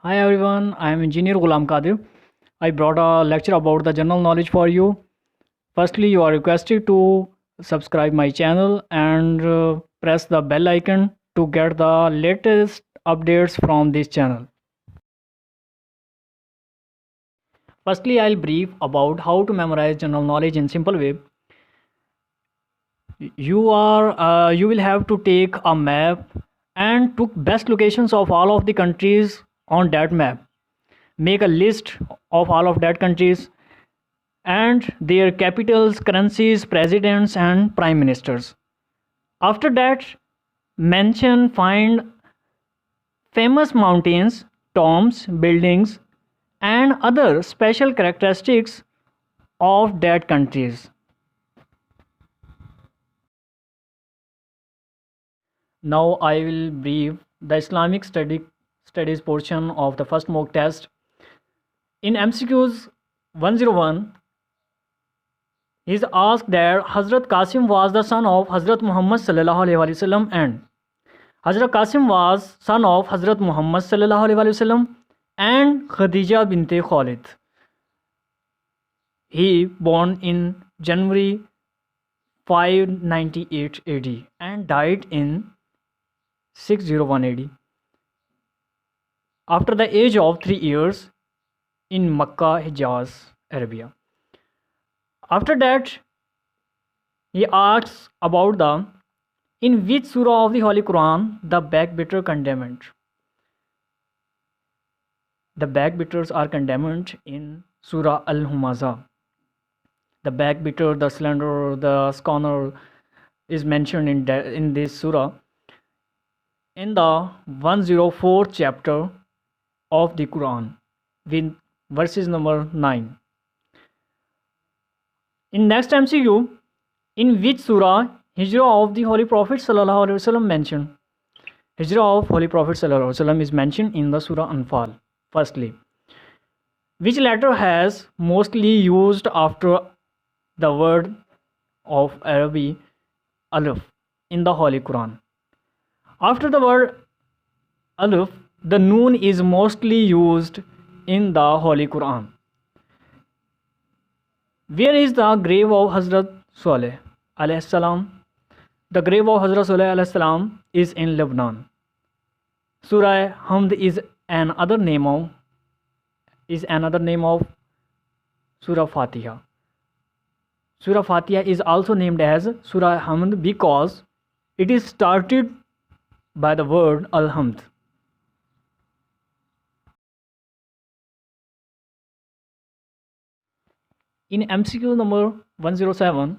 Hi everyone, I am Engineer Ghulam Qadir. I brought a lecture about the general knowledge for you. Firstly, you are requested to subscribe my channel and press the bell icon to get the latest updates from this channel. Firstly, I'll brief about how to memorize general knowledge in simple way. You will have to take a map and took best locations of all of the countries on that map. Make a list of all of that countries and their capitals, currencies, presidents, and prime ministers. After that, find famous mountains, tombs, buildings, and other special characteristics of that countries. Now I will brief the studies portion of the first mock test. In MCQs 101, he is asked that Hazrat Qasim was the son of Hazrat Muhammad sallallahu alaihi wasallam and Hazrat Qasim was son of Hazrat Muhammad sallallahu alaihi wasallam and Khadija bint Khalid. He born in January 598 AD and died in 601 AD. After the age of 3 years in Makkah, Hijaz, Arabia. After that, he asks about in which surah of the Holy Quran the backbiter condemned. The backbiters are condemned in Surah Al-Humaza. The backbiter, the slanderer, the scorner is mentioned in this surah in the 104th chapter of the Quran with verses number 9. In next MCQ, in which surah Hijrah of the Holy Prophet sallallahu alaihi wasallam mentioned? Hijrah of Holy Prophet sallallahu alaihi wasallam is mentioned in the Surah Anfal. Firstly, which letter has mostly used after the word of Arabic Alif in the Holy Quran? After the word Alif, the Noon is mostly used in the Holy Quran. Where is the grave of Hazrat Saleh alayhi salam? The grave of Hazrat Saleh alayhi salam is in Lebanon. Surah Hamd is another name of Surah Fatiha. Surah Fatiha is also named as Surah Hamd because it is started by the word Alhamd. In MCQ number 107,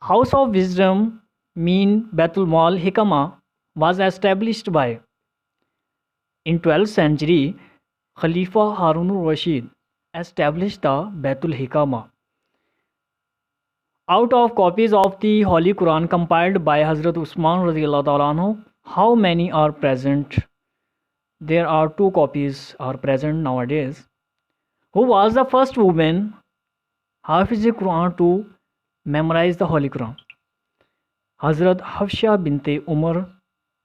House of Wisdom mean Baitul Mal Hikmah was established by. In 12th century, Khalifa Harun al-Rashid established the Baitul Hikmah. Out of copies of the Holy Quran compiled by Hazrat Usman radiyallahu ta'ala anhu, how many are present? There are 2 copies are present nowadays. Who was the first woman Hafiz Quran to memorize the Holy Quran? Hazrat Hafsa bint Umar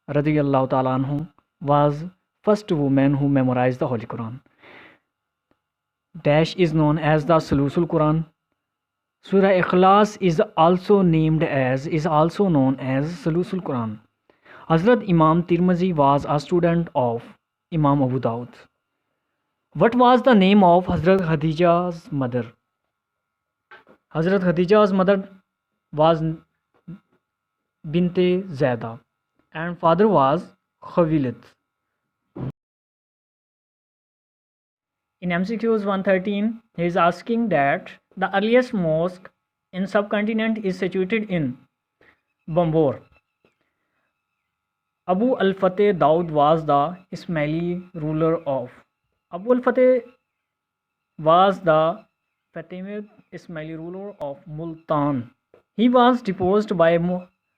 radiyallahu ta'ala anhu was first woman who memorized the Holy Quran. Dash is known as the Sulusul Quran. Surah Ikhlas is also known as Sulusul Quran. Hazrat Imam Tirmizi was a student of Imam Abu Dawud. What was the name of Hazrat Khadija's mother? Hazrat Khadija's mother was Binte Zaida and father was Khawilid. In MCQs 113, he is asking that the earliest mosque in subcontinent is situated in Bambor. Abu al-Fateh Daud was the Ismaili ruler of. Abu al-Fateh was the Fatimid Ismaili ruler of Multan. He was deposed by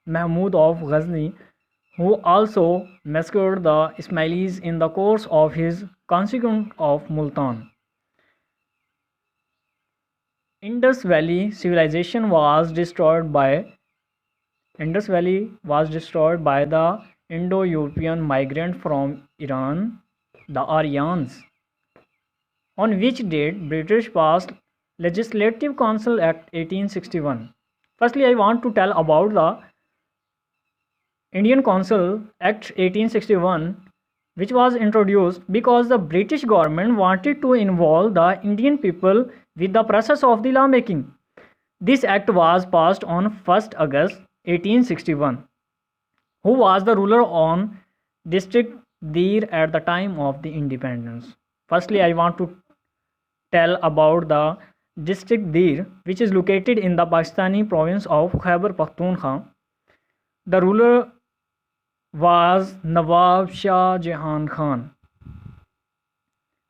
Mahmud of Ghazni, who also massacred the Ismailis in the course of his conquest of Multan. Indus Valley civilization was destroyed by the Indo-European migrant from Iran the Aryans. On which date British passed Legislative Council Act 1861? Firstly, I want to tell about the Indian Council Act 1861, which was introduced because the British government wanted to involve the Indian people with the process of the lawmaking. This act was passed on 1st August 1861. Who was the ruler on district Dir at the time of the independence? Firstly, I want to tell about the district Dir, which is located in the Pakistani province of Khyber Pakhtunkhwa. The ruler was Nawab Shah Jahan Khan.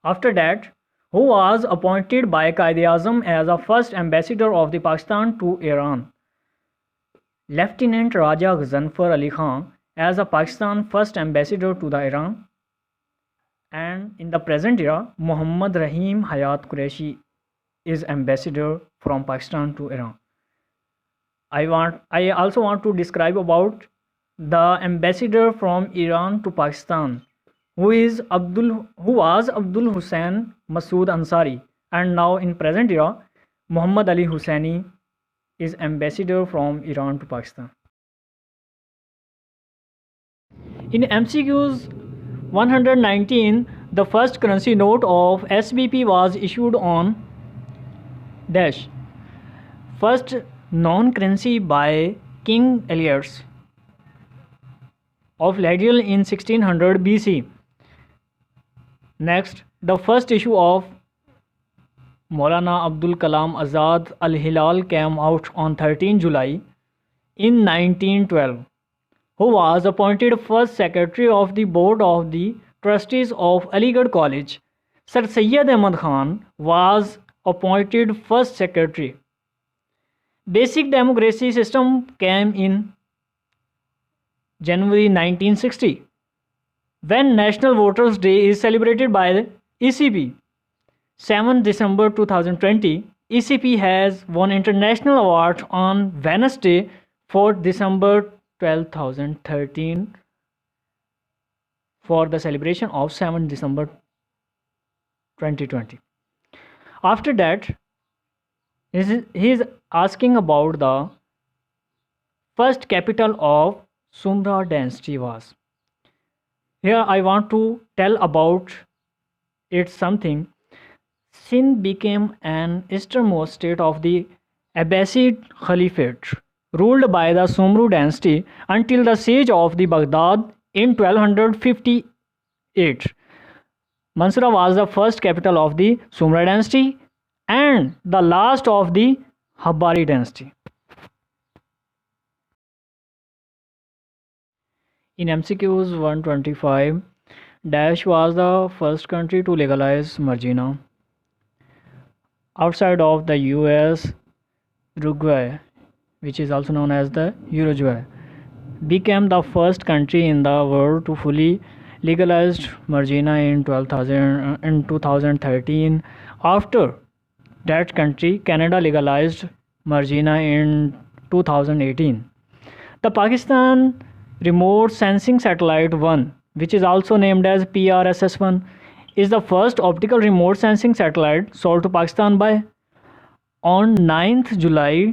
After that, who was appointed by Quaid-e-Azam as the first ambassador of the Pakistan to Iran? Lieutenant Raja Ghazanfar Ali Khan as the Pakistan first ambassador to the Iran. And in the present era, Muhammad Rahim Hayat Qureshi is ambassador from Pakistan to Iran. I also want to describe about the ambassador from Iran to Pakistan, who was Abdul Hussain Masood Ansari, and now in present era, Muhammad Ali Hussaini is ambassador from Iran to Pakistan. In MCQs 119, the first currency note of SBP was issued on dash. First non-currency by King Elias of Ladial in 1600 BC. Next, the first issue of Maulana Abdul Kalam Azad Al-Hilal came out on 13 July in 1912. Who was appointed first secretary of the board of the trustees of Aligarh College? Sir Syed Ahmad Khan was appointed first secretary. Basic democracy system came in January 1960. When National Voters Day is celebrated by the ECB? 7 December 2020. ECP has won international award on Wednesday, 4 December 2013 for the celebration of 7 December 2020. After that, he is asking about the first capital of Sumra dynasty was. Here I want to tell about it something. Sindh became an easternmost state of the Abbasid Caliphate, ruled by the Sumru dynasty until the siege of the Baghdad in 1258. Mansura was the first capital of the Sumra dynasty and the last of the Habbari dynasty. In MCQs 125, Dash was the first country to legalize marijuana. Outside of the US, Uruguay, which is also known as the Uruguay, became the first country in the world to fully legalize marijuana in 2013. After that country, Canada legalized marijuana in 2018. The Pakistan Remote Sensing Satellite 1, which is also named as PRSS-1, is the first optical remote sensing satellite sold to Pakistan by on 9th July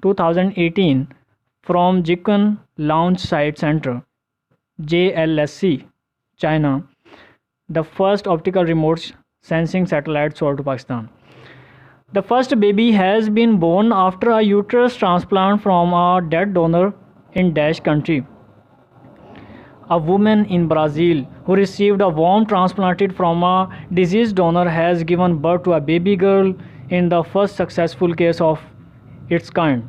2018 from Jikan Launch Site Center, JLSC, China, the first optical remote sensing satellite sold to Pakistan. The first baby has been born after a uterus transplant from a dead donor in Dash country. A woman in Brazil who received a worm transplanted from a deceased donor has given birth to a baby girl in the first successful case of its kind.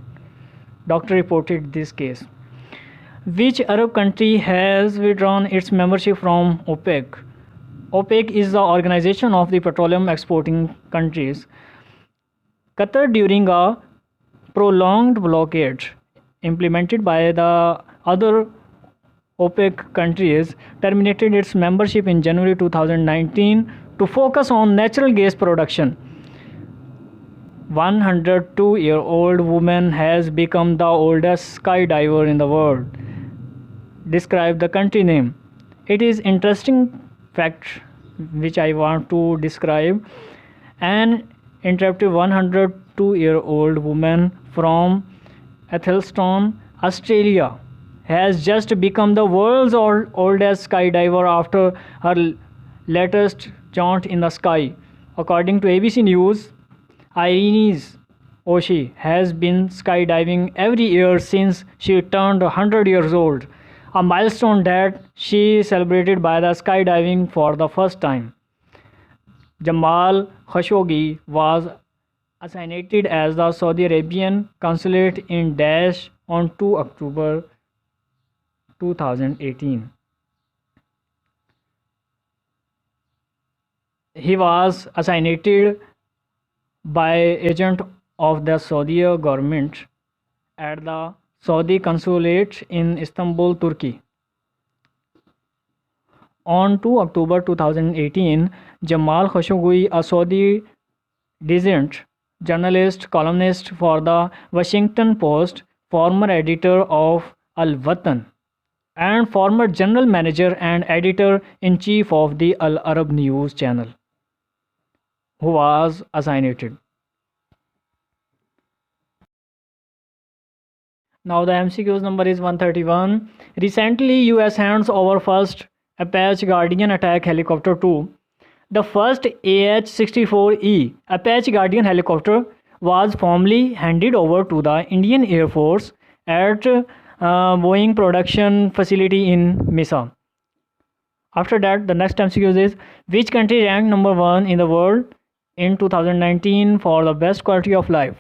Doctor reported this case. Which Arab country has withdrawn its membership from OPEC? OPEC is the organization of the petroleum exporting countries. Qatar, during a prolonged blockade implemented by the other OPEC countries, terminated its membership in January 2019 to focus on natural gas production. 102-year-old woman has become the oldest skydiver in the world. Describe the country name. It is interesting fact which I want to describe. An interrupted 102-year-old woman from Athelstone, Australia, has just become the world's oldest skydiver after her latest jaunt in the sky. According to ABC News, Irene Oshie has been skydiving every year since she turned 100 years old, a milestone that she celebrated by the skydiving for the first time. Jamal Khashoggi was assassinated as the Saudi Arabian consulate in Daesh on 2 October 2018. He was assassinated by agent of the Saudi government at the Saudi consulate in Istanbul, Turkey. On 2 October 2018, Jamal Khashoggi, a Saudi dissident journalist, columnist for the Washington Post, former editor of Al Watan, and former general manager and editor-in-chief of the Al Arab News channel, who was assassinated. Now the MCQ's number is 131. Recently, US hands over first Apache Guardian attack helicopter to the first AH-64E Apache Guardian helicopter was formally handed over to the Indian Air Force at Boeing production facility in Mesa. After that, the next MCQ is which country ranked number 1 in the world in 2019 for the best quality of life?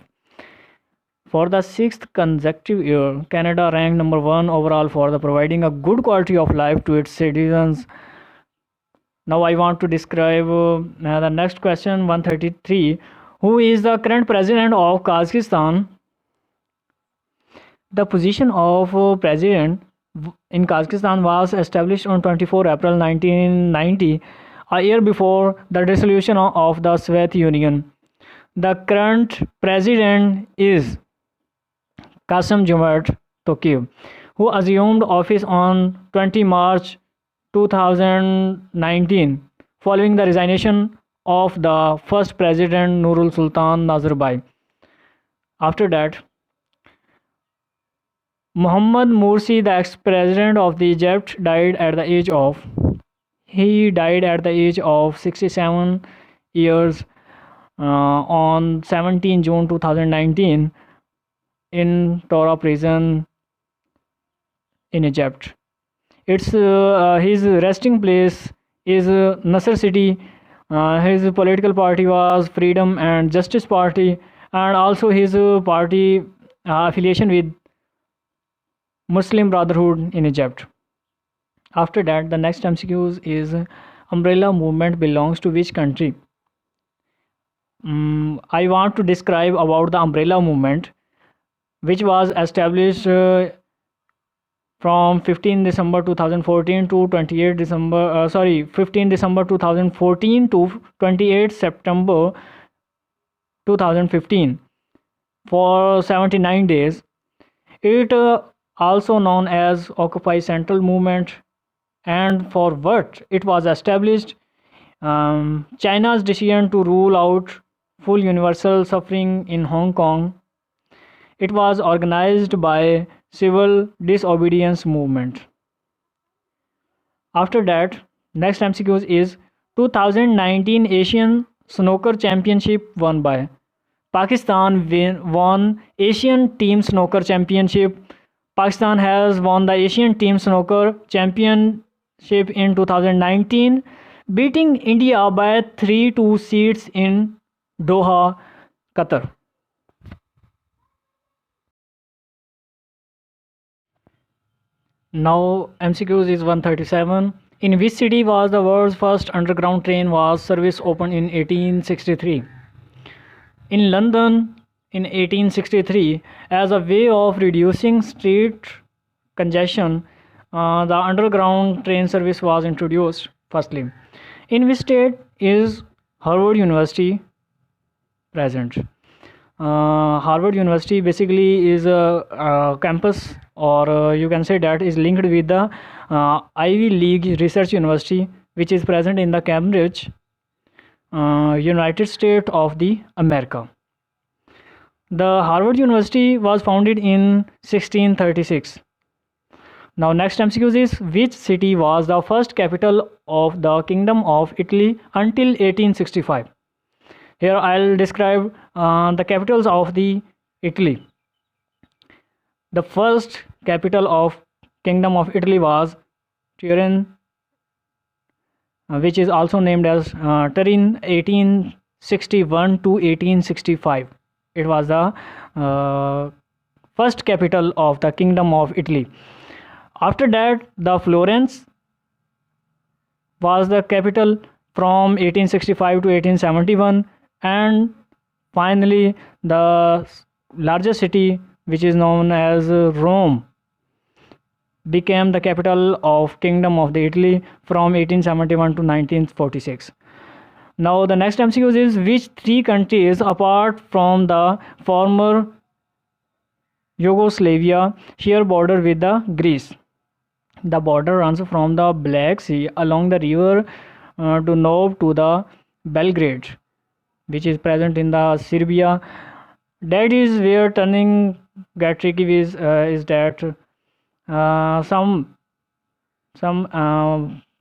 For the 6th consecutive year, Canada ranked number 1 overall for the providing a good quality of life to its citizens. Now I want to describe the next question, 133. Who is the current president of Kazakhstan? The position of president in Kazakhstan was established on 24 April 1990, a year before the dissolution of the Soviet Union. The current president is Kassym-Jomart Tokayev, who assumed office on 20 March 2019 following the resignation of the first president Nurul Sultan Nazarbayev. After that, Mohammad Morsi, the ex-president of Egypt, died at the age of 67 years on 17 June 2019 in Tora prison in Egypt. His resting place is Nasser city. His political party was Freedom and Justice Party, and also his party affiliation with Muslim Brotherhood in Egypt. After that, the next MCQ is umbrella movement belongs to which country? I want to describe about the umbrella movement, which was established from 15 December 2014 to 15 December 2014 to 28 September 2015 for 79 days. It also known as Occupy Central Movement. And for what it was established? China's decision to rule out full universal suffering in Hong Kong. It was organized by Civil Disobedience Movement. After that, next MCQ is 2019 Asian Snooker Championship won by Pakistan. Won Asian Team Snooker Championship. Pakistan has won the Asian Team Snooker Championship in 2019, beating India by 3-2 seeds in Doha, Qatar. Now MCQs is 137. In which city was the world's first underground train was service opened in 1863? In London in 1863. As a way of reducing street congestion, the underground train service was introduced firstly. In which state is Harvard University present? Harvard University basically is a campus, or you can say that is linked with the Ivy League Research University which is present in the Cambridge, United States of the America. The Harvard University was founded in 1636. Now next MCQs is, which city was the first capital of the Kingdom of Italy until 1865? Here I'll describe the capitals of the Italy. The first capital of Kingdom of Italy was Turin, which is also named as Turin, 1861 to 1865. It was the first capital of the Kingdom of Italy. After that, the Florence was the capital from 1865 to 1871, and finally the largest city, which is known as Rome, became the capital of Kingdom of the Italy from 1871 to 1946. Now the next MCQ is, which three countries apart from the former Yugoslavia share border with the Greece? The border runs from the Black Sea along the river Danube to the Belgrade, which is present in the Serbia. That is where turning get tricky is that some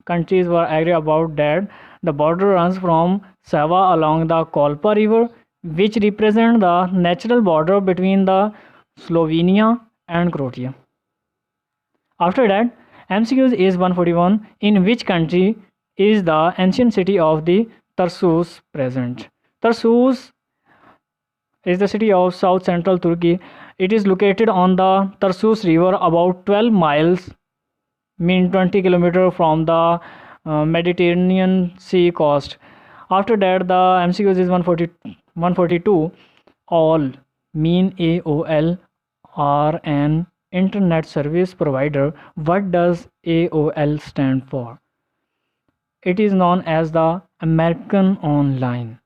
countries were angry about that. The border runs from Sava along the Kolpa river, which represent the natural border between the Slovenia and Croatia. After that, MCQs is 141. In which country is the ancient city of the Tarsus present? Tarsus is the city of south central Turkey. It is located on the Tarsus river, about 12 miles, mean 20 kilometers from the Mediterranean Sea coast. After that, the MCQs is 142. All, mean AOL, are an internet service provider. What does AOL stand for? It is known as the American Online.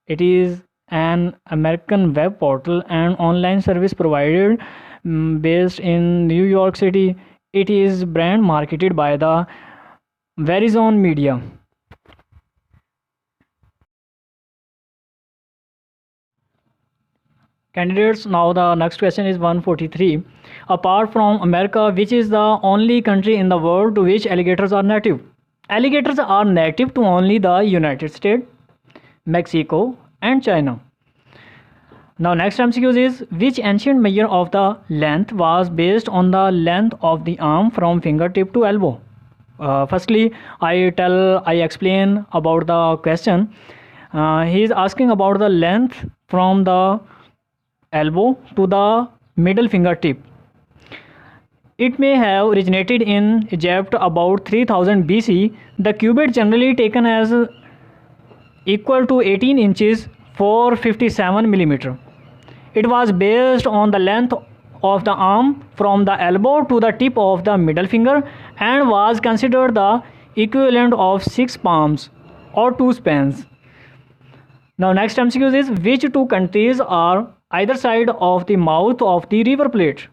It is an American web portal and online service provider based in New York City. It is brand marketed by the Verizon Media. Candidates, now the next question is 143. Apart from America, which is the only country in the world to which alligators are native? Alligators are native to only the United States, Mexico, and China. Now next MCQ is, which ancient measure of the length was based on the length of the arm from fingertip to elbow? Firstly, I explain about the question. He is asking about the length from the elbow to the middle fingertip. It may have originated in Egypt about 3000 BC. The cubit generally taken as equal to 18 inches 457 millimeter. It was based on the length of the arm from the elbow to the tip of the middle finger and was considered the equivalent of 6 palms or 2 spans. Now next MCQ is, which two countries are either side of the mouth of the River Plate?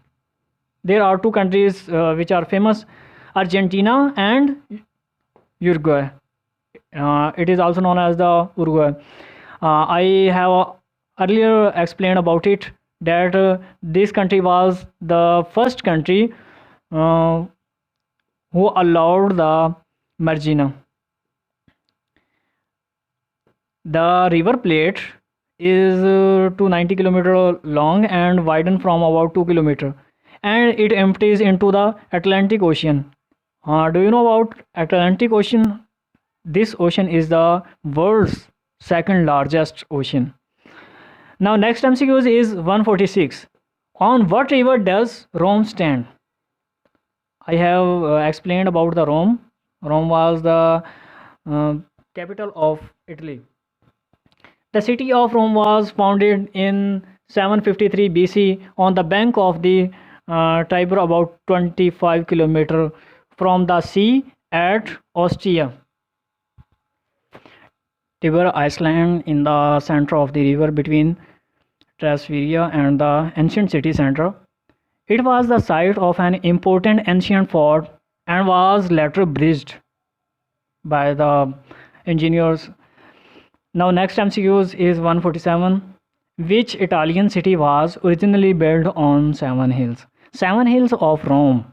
There are two countries which are famous, Argentina and Uruguay. It is also known as the Uruguay. I have earlier explained about it that this country was the first country who allowed the Margina. The River Plate is 290 kilometer long and widened from about 2 kilometer, and it empties into the Atlantic Ocean. Do you know about Atlantic Ocean? This ocean is the world's second largest ocean. Now next MCQ is 146. On what river does Rome stand? I have explained about the Rome. Rome was the capital of Italy. The city of Rome was founded in 753 BC on the bank of the Tiber, about 25 kilometers from the sea at Ostia. Tiber Island in the center of the river between Trasferia and the ancient city center. It was the site of an important ancient fort and was later bridged. by the engineers. Now next MCQs is 147. Which Italian city was originally built on seven hills? Seven hills of Rome,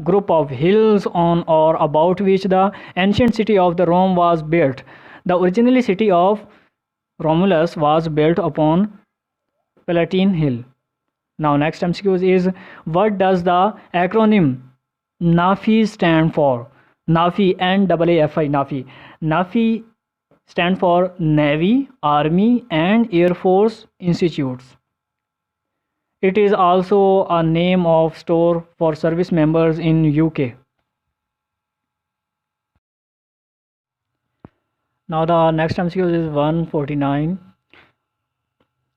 group of hills on or about which the ancient city of the Rome was built. The originally city of Romulus was built upon Palatine Hill. Now next MCQ is, what does the acronym NAFI stand for? NAFI, NAAFI, NAFI. NAFI stand for Navy, Army and Air Force Institutes. It is also a name of store for service members in UK. Now the next MCQ is 149.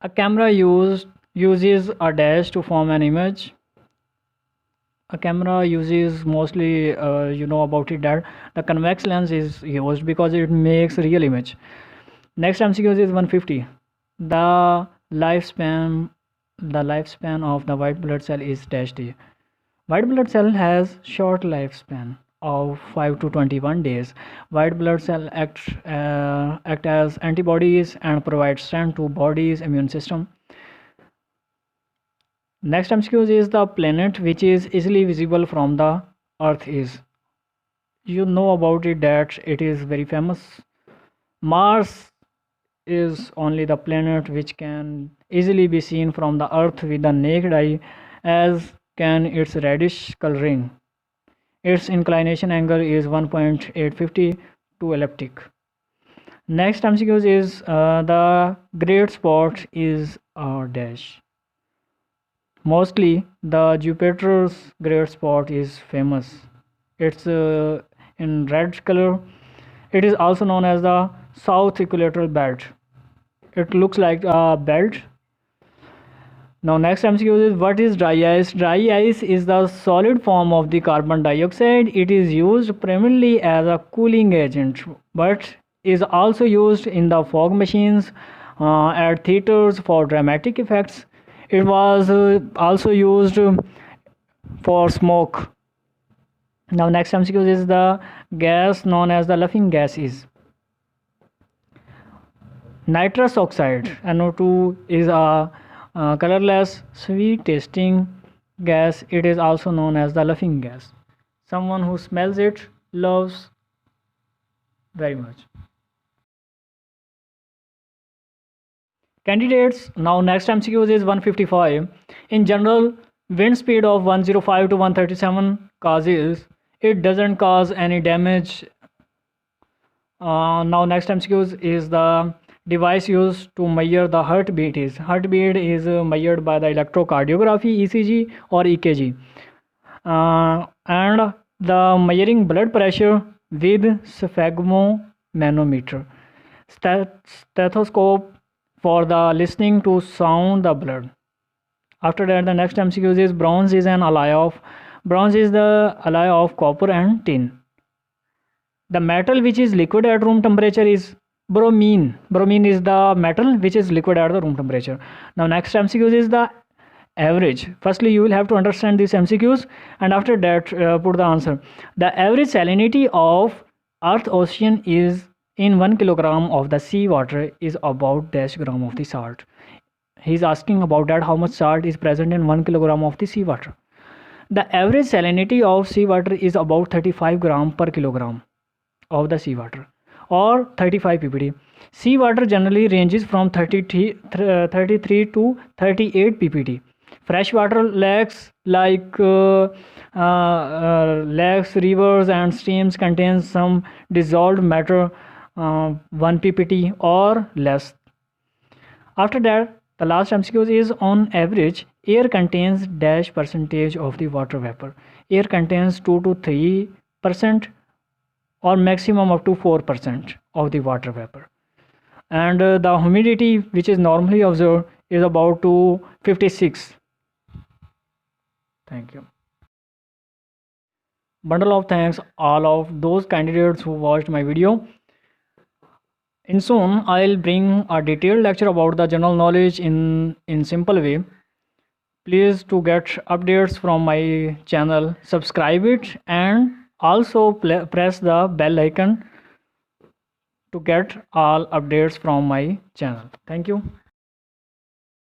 A camera uses a dash to form an image. A camera uses mostly you know about it that the convex lens is used because it makes real image. Next MCQ is 150. The lifespan of the white blood cell is dash day. White blood cell has short lifespan of 5 to 21 days. White blood cell act as antibodies and provide strength to body's immune system. Next MCQ is, the planet which is easily visible from the earth is. You know about it that it is very famous. Mars is only the planet which can easily be seen from the earth with the naked eye, as can its reddish coloring. Its inclination angle is 1.850 to elliptic. Next MCQ is, the great spot is a dash. Mostly the Jupiter's great spot is famous. It's in red color. It is also known as the south equatorial belt. It looks like a belt. Now next MCQ is, what is dry ice? Dry ice is the solid form of the carbon dioxide. It is used primarily as a cooling agent, but is also used in the fog machines, at theaters for dramatic effects. It was also used for smoke. Now next MCQ is, the gas known as the laughing gas is. Nitrous oxide NO2 is a colorless sweet tasting gas. It is also known as the laughing gas. Someone who smells it loves very much. Candidates. Now next MCQ is 155. In general, wind speed of 105 to 137 causes, it doesn't cause any damage. Now next MCQ is, the device used to measure the heartbeat is. Heartbeat is measured by the electrocardiography, ECG or EKG, and the measuring blood pressure with sphygmomanometer. Stethoscope for the listening to sound the blood. After that, the next MCQ is, bronze is an alloy of. Bronze is the alloy of copper and tin. The metal which is liquid at room temperature is bromine. Bromine is the metal which is liquid at the room temperature. Now next MCQ is the average. Firstly, you will have to understand these MCQs, and after that put the answer. The average salinity of earth ocean is in 1 kilogram of the sea water is about dash gram of the salt. He is asking about that, how much salt is present in 1 kilogram of the sea water. The average salinity of sea water is about 35 gram per kilogram of the sea water, or 35 ppd. Sea water generally ranges from 33 to 38 ppd. Freshwater lakes like lakes, rivers and streams contain some dissolved matter, 1 ppt or less. After that, the last MCQ is, on average, air contains dash percentage of the water vapor. Air contains 2 to 3% or maximum up to 4% of the water vapor. And the humidity which is normally observed is about to 56. Thank you. Bundle of thanks all of those candidates who watched my video. In soon, I'll bring a detailed lecture about the general knowledge in simple way. Please to get updates from my channel, subscribe it and also press the bell icon to get all updates from my channel. Thank you.